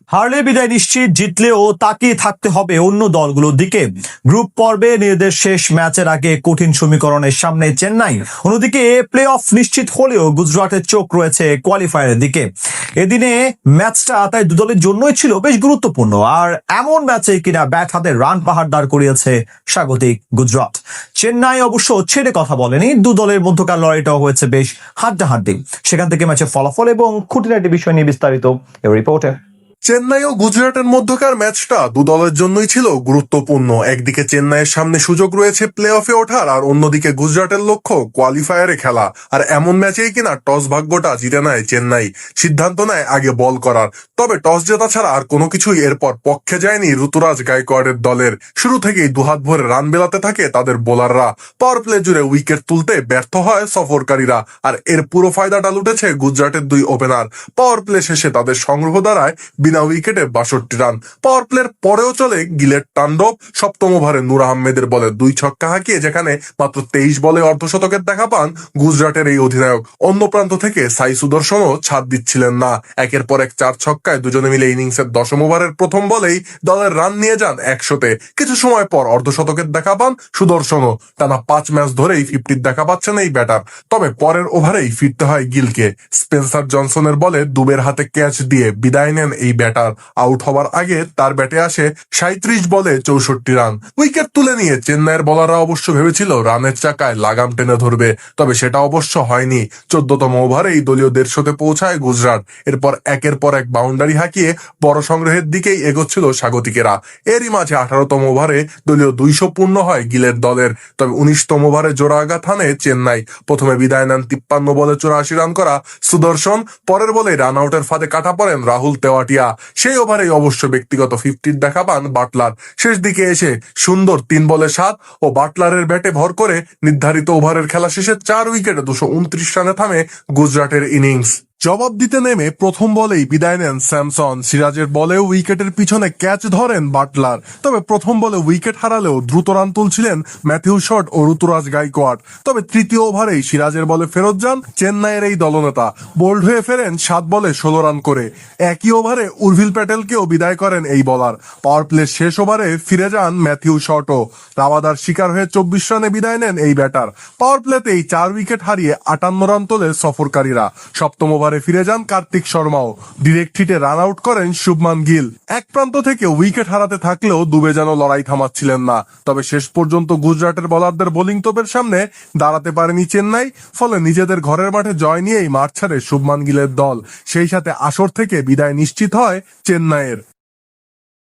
হারলে বিদায় নিশ্চিত, জিতলেও তাকিয়ে থাকতে হবে অন্য দলগুলোর দিকে। গ্রুপ পর্বে নিজেদের শেষ ম্যাচের আগে কঠিন সমীকরণের সামনে চেন্নাই, অন্যদিকে প্লে অফ নিশ্চিত হলেও গুজরাটের চোখ রয়েছে কোয়ালিফায়ারের দিকে। এদিনে ম্যাচটা তাই দু দলের জন্যই ছিল বেশ গুরুত্বপূর্ণ, আর এমন ম্যাচে কিনা ব্যাট হাতে রান পাহাড় দাঁড় করিয়েছে স্বাগতিক গুজরাট। চেন্নাই অবশ্য ছেড়ে কথা বলেনি, দু দলের মধ্যকার লড়াইটাও হয়েছে বেশ হাড্ডাহাড্ডি। সেখান থেকে ম্যাচের ফলাফল এবং খুঁটিনাটি বিষয় নিয়ে বিস্তারিত এই রিপোর্টে। চেন্নাই ও গুজরাটের মধ্যকার ম্যাচটা দু দলের জন্যই ছিল গুরুত্বপূর্ণ। একদিকে চেন্নাইয়ের সামনে সুযোগ রয়েছে প্লে অফে ওঠার, আর অন্যদিকে গুজরাটের লক্ষ্য কোয়ালিফায়ারে খেলা। আর এমন ম্যাচেই কিনা টস ভাগ্যটা জিতে নেয় চেন্নাই, সিদ্ধান্ত নেয় আগে বল করার। তবে টস জেতা ছাড়া আর কোনো কিছুই এরপর পক্ষে যায়নি ঋতুরাজ গায়কোয়াড়ের দলের। শুরু থেকেই দুহাত ভরে রান বেলাতে থাকে তাদের বোলাররা। পাওয়ার প্লে জুড়ে উইকেট তুলতে ব্যর্থ হয় সফরকারীরা, আর এর পুরো ফায়দাটা লুটেছে গুজরাটের দুই ওপেনার। পাওয়ার প্লে শেষে তাদের সংগ্রহ দাঁড়ায় বিনা উইকেটে 62 রান। পাওয়ার প্লের পরেও চলে গিলের তাণ্ডব। সপ্তম ওভারে নূর আহমেদের বলে 2 ছক্কা হাঁকিয়ে যেখানে মাত্র 23 বলে অর্ধশতকের দেখা পান গুজরাটের এই অধিনায়ক। অন্য প্রান্ত থেকে সাই সুদর্শনও ছাড় দিচ্ছিলেন না। একের পর এক 4 ছক্কায় দুজনে মিলে ইনিংসের 10ম ওভারের প্রথম বলেই দলের রান নিয়ে যান 100-তে। কিছু সময় পর অর্ধশতকের দেখা পান সুদর্শনও। টানা 5 ম্যাচ ধরেই 50 দেখা পাচ্ছেন এই ব্যাটার। তবে পরের ওভারেই ফিরতে হয় গিলকে। স্পেন্সার জনসনের বলে দুবের হাতে ক্যাচ দিয়ে বিদায় নেন এই ব্যাটার। আউট হওয়ার আগে তার ব্যাটে আসে 37 বলে 64 রান। উইকেট তুলে নিয়ে চেন্নাইয়ের বোলাররা অবশ্য ভেবেছিল রানের চাকায় লাগাম টেনে ধরবে, তবে সেটা অবশ্য হয়নি। 14তম ওভারেই দলীয় 150-তে পৌঁছায় গুজরাট। এরপর একের পর এক বাউন্ডারি হাঁকিয়ে বড় সংগ্রহের দিকেই এগোচ্ছিল স্বাগতিকেরা। এরই মাঝে 18তম ওভারে দলীয় 200 পূর্ণ হয় গিলের দলের। তবে 19তম ওভারে জোড়া আঘাত হানে চেন্নাই। প্রথমে বিদায় নেন 53 বলে 84 রান করা সুদর্শন। পরের বলে রান আউটের ফাঁদে কাটা পড়েন রাহুল তেওয়াটিয়া। সেই ওভারেই অবশ্য ব্যক্তিগত 50 দেখা পান বাটলার। শেষ দিকে এসে সুন্দর 3 বলে 7 ও বাটলারের ব্যাটে ভর করে নির্ধারিত ওভারের খেলা শেষে 4 উইকেটে 229 রানে থামে গুজরাটের ইনিংস। জবাব দিতে নেমে প্রথম বলেই বিদায় নেন স্যামসন। সিরাজের বলেও উইকেটের পিছনে ক্যাচ ধরেন বাটলার। তবে প্রথম বলে উইকেট হারালেও দ্রুত রান তুলছিলেন ম্যাথিউ শট ও ঋতুরাজ গায়কোয়াড়। তবে তৃতীয় ওভারেই সিরাজের বলে ফেরত যান চেন্নাইয়ের এই দলনেতা। বোল্ড হয়ে ফেরেন 7 বলে 16 রান করে। একই ওভারে উর্ভিল প্যাটেলকেও বিদায় করেন এই বোলার। পাওয়ার প্লের শেষ ওভারে ফিরে যান ম্যাথিউ শটও। রাবাদার শিকার হয়ে 24 রানে বিদায় নেন এই ব্যাটার। পাওয়ার প্লেতেই 4 উইকেট হারিয়ে 58 রান তোলে সফরকারীরা। সপ্তম ওভারে ফিরে যান কার্তিক শর্মাও। ডিরেক্ট হিটে রান আউট করেন শুভমান গিল। এক প্রান্ত থেকে উইকেট হারাতে থাকলেও দুবে যেন লড়াই থামাচ্ছিলেন না। তবে শেষ পর্যন্ত গুজরাটের বোলারদের বোলিং তোপের সামনে দাঁড়াতে পারেনি চেন্নাই। ফলে নিজেদের ঘরের মাঠে জয় নিয়েই মাঠ ছাড়ে শুভমান গিলের দল। সেই সাথে আসর থেকে বিদায় নিশ্চিত হয় চেন্নাইয়ের।